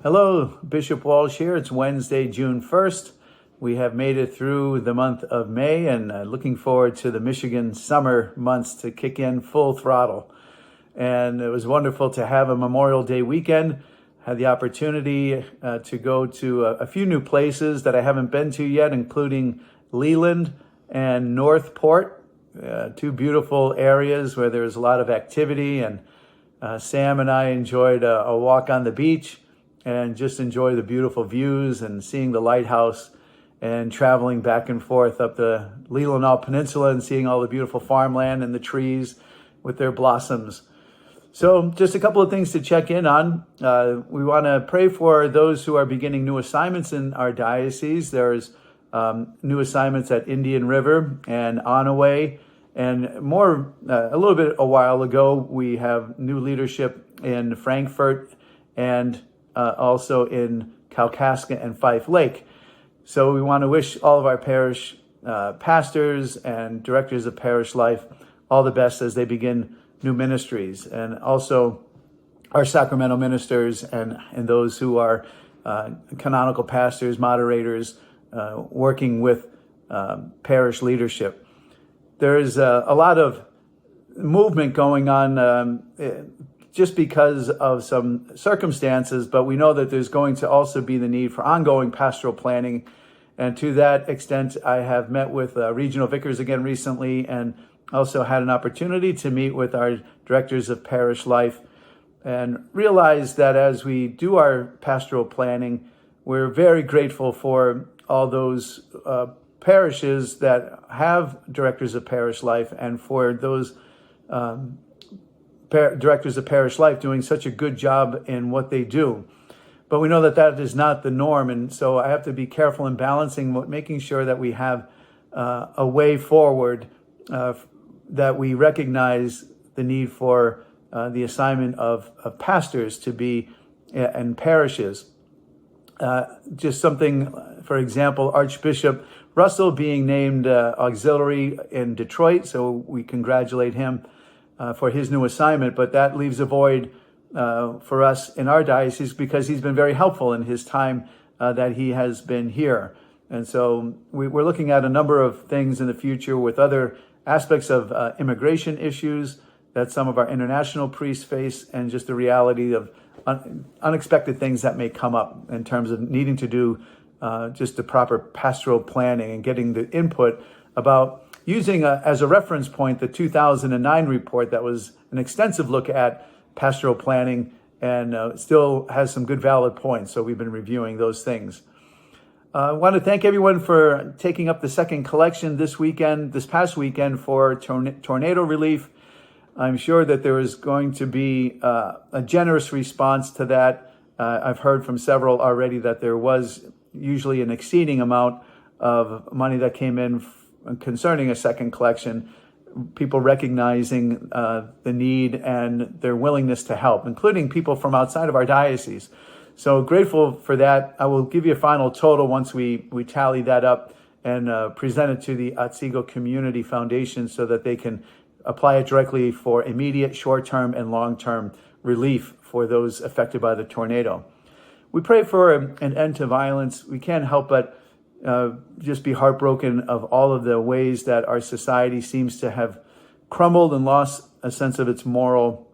Hello, Bishop Walsh here. It's Wednesday, June 1st. We have made it through the month of May and looking forward to the Michigan summer months to kick in full throttle. And it was wonderful to have a Memorial Day weekend. Had the opportunity to go to a few new places that I haven't been to yet, including Leland and Northport, two beautiful areas where there's a lot of activity. And Sam and I enjoyed a walk on the beach and just enjoy the beautiful views and seeing the lighthouse and traveling back and forth up the Leelanau Peninsula and seeing all the beautiful farmland and the trees with their blossoms. So just a couple of things to check in on. We want to pray for those who are beginning new assignments in our diocese. There's new assignments at Indian River and Onaway. And more, a little bit a while ago, we have new leadership in Frankfurt and also in Kalkaska and Fife Lake. So we want to wish all of our parish pastors and directors of parish life all the best as they begin new ministries, and also our sacramental ministers and those who are canonical pastors, moderators, working with parish leadership. There is a lot of movement going on just because of some circumstances, but we know that there's going to also be the need for ongoing pastoral planning. And to that extent, I have met with regional vicars again recently, and also had an opportunity to meet with our directors of parish life and realize that as we do our pastoral planning, we're very grateful for all those parishes that have directors of parish life, and for those directors of parish life doing such a good job in what they do. But we know that that is not the norm, and so I have to be careful in balancing, making sure that we have a way forward, that we recognize the need for the assignment of pastors to be in parishes. Just something, for example, Archbishop Russell being named auxiliary in Detroit, so we congratulate him for his new assignment, but that leaves a void for us in our diocese because he's been very helpful in his time that he has been here. And so we're looking at a number of things in the future with other aspects of immigration issues that some of our international priests face, and just the reality of unexpected things that may come up in terms of needing to do just the proper pastoral planning and getting the input about using as a reference point the 2009 report that was an extensive look at pastoral planning and still has some good valid points. So we've been reviewing those things. I want to thank everyone for taking up the second collection this past weekend for tornado relief. I'm sure that there is going to be a generous response to that. I've heard from several already that there was usually an exceeding amount of money that came in concerning a second collection, people recognizing the need and their willingness to help, including people from outside of our diocese. So grateful for that. I will give you a final total once we tally that up and present it to the Otsego Community Foundation so that they can apply it directly for immediate, short-term, and long-term relief for those affected by the tornado. We pray for an end to violence. We can't help but just be heartbroken of all of the ways that our society seems to have crumbled and lost a sense of its moral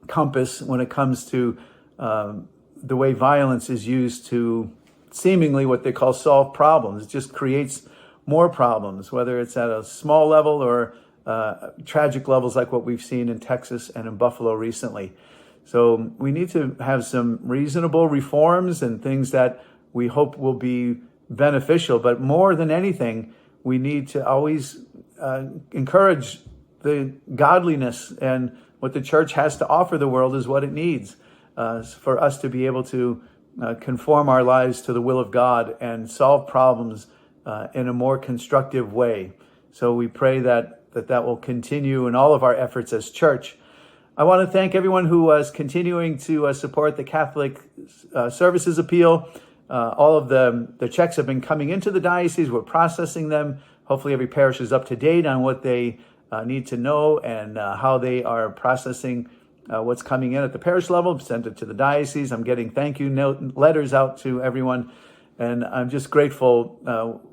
compass when it comes to the way violence is used to seemingly what they call solve problems. It just creates more problems, whether it's at a small level or tragic levels like what we've seen in Texas and in Buffalo recently. So we need to have some reasonable reforms and things that we hope will be beneficial. But more than anything, we need to always encourage the godliness, and what the church has to offer the world is what it needs for us to be able to conform our lives to the will of God and solve problems in a more constructive way. So we pray that will continue in all of our efforts as church. I want to thank everyone who was continuing to support the Catholic Services Appeal. All of the checks have been coming into the diocese. We're processing them. Hopefully every parish is up to date on what they need to know and how they are processing what's coming in at the parish level, send it to the diocese. I'm getting thank you note letters out to everyone. And I'm just grateful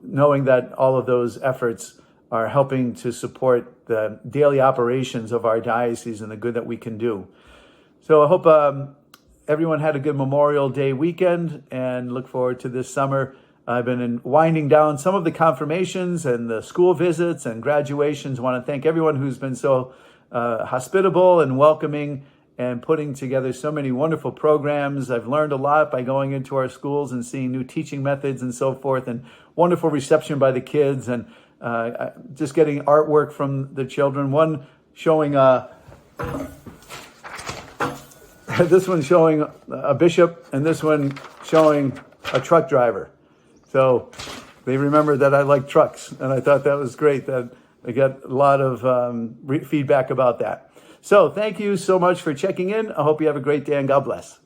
knowing that all of those efforts are helping to support the daily operations of our diocese and the good that we can do. So I hope everyone had a good Memorial Day weekend and look forward to this summer. I've been winding down some of the confirmations and the school visits and graduations. I want to thank everyone who's been so hospitable and welcoming and putting together so many wonderful programs. I've learned a lot by going into our schools and seeing new teaching methods and so forth, and wonderful reception by the kids, and just getting artwork from the children. One showing this one showing a bishop, and this one showing a truck driver. So they remember that I like trucks, and I thought that was great. That I got a lot of feedback about that. So thank you so much for checking in. I hope you have a great day, and God bless.